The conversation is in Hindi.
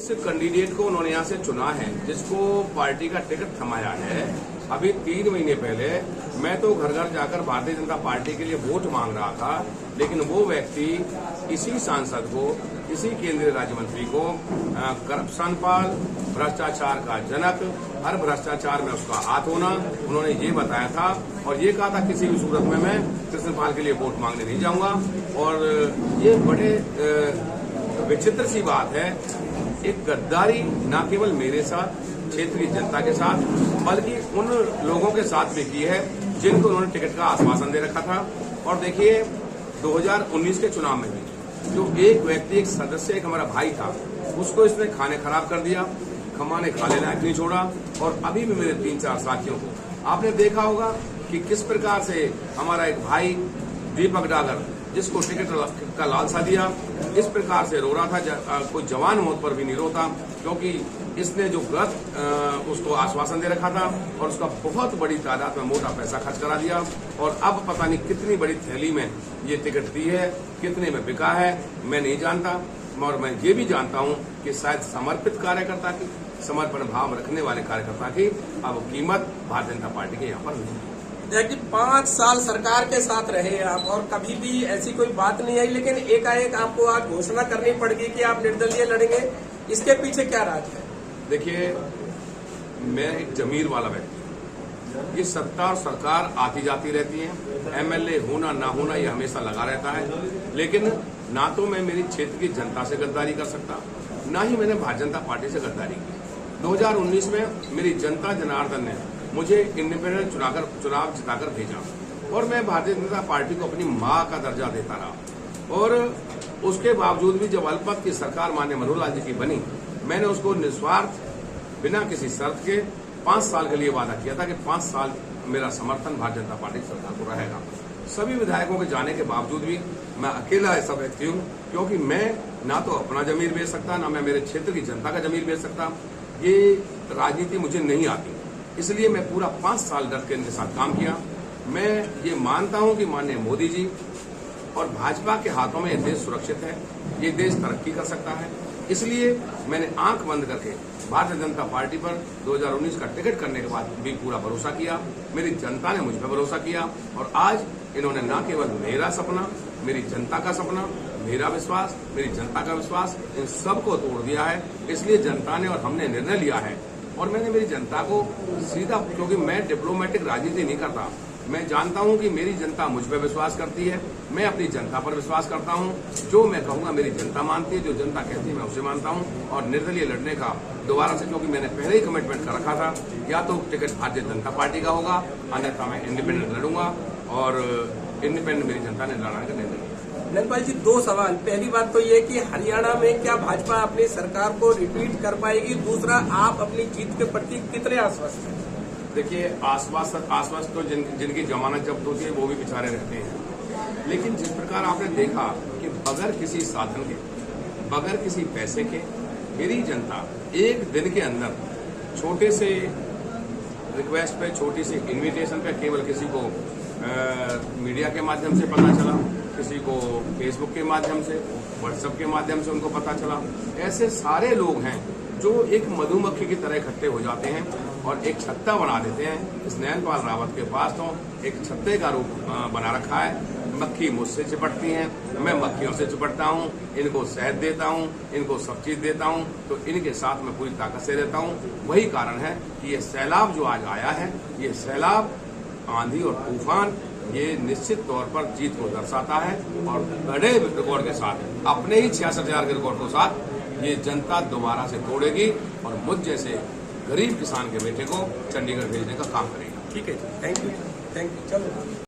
जिस कैंडिडेट को उन्होंने यहाँ से चुना है, जिसको पार्टी का टिकट थमाया है, अभी 3 महीने पहले मैं तो घर घर जाकर भारतीय जनता पार्टी के लिए वोट मांग रहा था, लेकिन वो व्यक्ति इसी सांसद को, इसी केंद्रीय राज्य मंत्री को करप्शन पाल, भ्रष्टाचार का जनक, हर भ्रष्टाचार में उसका हाथ होना उन्होंने ये बताया था और ये कहा था किसी भी सूरत में मैं कृष्णपाल के लिए वोट मांगने नहीं जाऊंगा। और ये बड़े विचित्र सी बात है, एक गद्दारी न केवल मेरे साथ, क्षेत्रीय जनता के साथ, बल्कि उन लोगों के साथ भी की है जिनको उन्होंने टिकट का आश्वासन दे रखा था। और देखिए 2019 के चुनाव में भी जो एक व्यक्ति, एक सदस्य, एक हमारा भाई था, उसको इसने खाने खराब कर दिया, खमाने खा लेना नहीं छोड़ा। और अभी भी मेरे 3-4 साथियों को आपने देखा होगा कि किस प्रकार से हमारा एक भाई दीपक डागर, जिसको टिकट का लालसा दिया, इस प्रकार से रो रहा था। कोई जवान मौत पर भी नहीं रोता, क्योंकि इसने जो गलत उसको आश्वासन दे रखा था और उसका बहुत बड़ी तादाद में मोटा पैसा खर्च करा दिया। और अब पता नहीं कितनी बड़ी थैली में ये टिकट दी है, कितने में बिका है, मैं नहीं जानता। और मैं ये भी जानता हूं कि शायद समर्पित कार्यकर्ता की, समर्पण भाव रखने वाले कार्यकर्ता की अब कीमत भारतीय जनता पार्टी के यहाँ पर नहीं है। देखिए 5 साल सरकार के साथ रहे आप और कभी भी ऐसी कोई बात नहीं आई, लेकिन एकाएक आपको आज घोषणा करनी पड़ गई कि आप निर्दलीय लड़ेंगे। इसके पीछे क्या राज है? देखिए, मैं एक जमीर वाला व्यक्ति हूँ। ये सत्ता और सरकार आती जाती रहती है, एमएलए होना ना होना ये हमेशा लगा रहता है। लेकिन ना तो मैं मेरी क्षेत्र की जनता से गद्दारी कर सकता, ना ही मैंने भारतीय जनता पार्टी से गद्दारी की। 2019 में मेरी जनता जनार्दन ने मुझे इंडिपेंडेंट चुनाव जिताकर भेजा और मैं भारतीय जनता पार्टी को अपनी मां का दर्जा देता रहा। और उसके बावजूद भी जब अल्पमत की सरकार माननीय मनोहर लाल जी की बनी, मैंने उसको निस्वार्थ, बिना किसी शर्त के 5 साल के लिए वादा किया था कि 5 साल मेरा समर्थन भारतीय जनता पार्टी की सरकार को रहेगा। सभी विधायकों के जाने के बावजूद भी मैं अकेला ऐसा व्यक्ति हूँ, क्योंकि मैं ना तो अपना जमीर बेच सकता, ना मैं मेरे क्षेत्र की जनता का जमीर बेच सकता। ये राजनीति मुझे नहीं आती, इसलिए मैं पूरा 5 साल डट के इनके साथ काम किया। मैं ये मानता हूं कि माननीय मोदी जी और भाजपा के हाथों में ये देश सुरक्षित है, ये देश तरक्की कर सकता है। इसलिए मैंने आंख बंद करके भारतीय जनता पार्टी पर 2019 का टिकट करने के बाद भी पूरा भरोसा किया। मेरी जनता ने मुझ पर भरोसा किया और आज इन्होंने न केवल मेरा सपना, मेरी जनता का सपना, मेरा विश्वास, मेरी जनता का विश्वास, इन सबको तोड़ दिया है। इसलिए जनता ने और हमने निर्णय लिया है और मैंने मेरी जनता को सीधा, क्योंकि मैं डिप्लोमेटिक राजनीति नहीं करता, मैं जानता हूं कि मेरी जनता मुझ पर विश्वास करती है, मैं अपनी जनता पर विश्वास करता हूं। जो मैं कहूंगा मेरी जनता मानती है, जो जनता कहती है मैं उसे मानता हूं। और निर्दलीय लड़ने का दोबारा से, क्योंकि मैंने पहले ही कमिटमेंट कर रखा था, या तो टिकट भारतीय जनता पार्टी का होगा, अन्यथा मैं इंडिपेंडेंट लड़ूंगा और इंडिपेंडेंट मेरी जनता ने लड़ाने का निर्णय लिया। नंदपाल जी, 2 सवाल। पहली बात तो ये कि हरियाणा में क्या भाजपा अपनी सरकार को रिपीट कर पाएगी? दूसरा, आप अपनी जीत के प्रति कितने आश्वस्त हैं? देखिए, आश्वस्त तो जिनकी जमानत जब्त होती है वो भी बेचारे रहते हैं, लेकिन जिस प्रकार आपने देखा कि बगैर किसी साधन के, बगैर किसी पैसे के, मेरी जनता एक दिन के अंदर छोटे से रिक्वेस्ट पे, छोटी सी इन्विटेशन पे, केवल किसी को मीडिया के माध्यम से पता चला, किसी को फेसबुक के माध्यम से, व्हाट्सएप के माध्यम से उनको पता चला, ऐसे सारे लोग हैं जो एक मधुमक्खी की तरह इकट्ठे हो जाते हैं और एक छत्ता बना देते हैं। इस नयनपाल रावत के पास तो एक छत्ते का रूप बना रखा है। मक्खी मुझसे चिपटती हैं, मैं मक्खियों से चिपटता हूं, इनको शहद देता हूं, इनको सब चीज देता हूं, तो इनके साथ मैं पूरी ताकत से रहता हूं। वही कारण है कि ये सैलाब जो आज आया है, ये सैलाब, आंधी और तूफान, ये निश्चित तौर पर जीत को दर्शाता है और बड़े रिकॉर्ड के साथ, अपने ही 66,000 के रिकॉर्ड के साथ ये जनता दोबारा से तोड़ेगी और मुझ जैसे गरीब किसान के बेटे को चंडीगढ़ भेजने का काम करेगी। ठीक है जी, थैंक यू। चलो।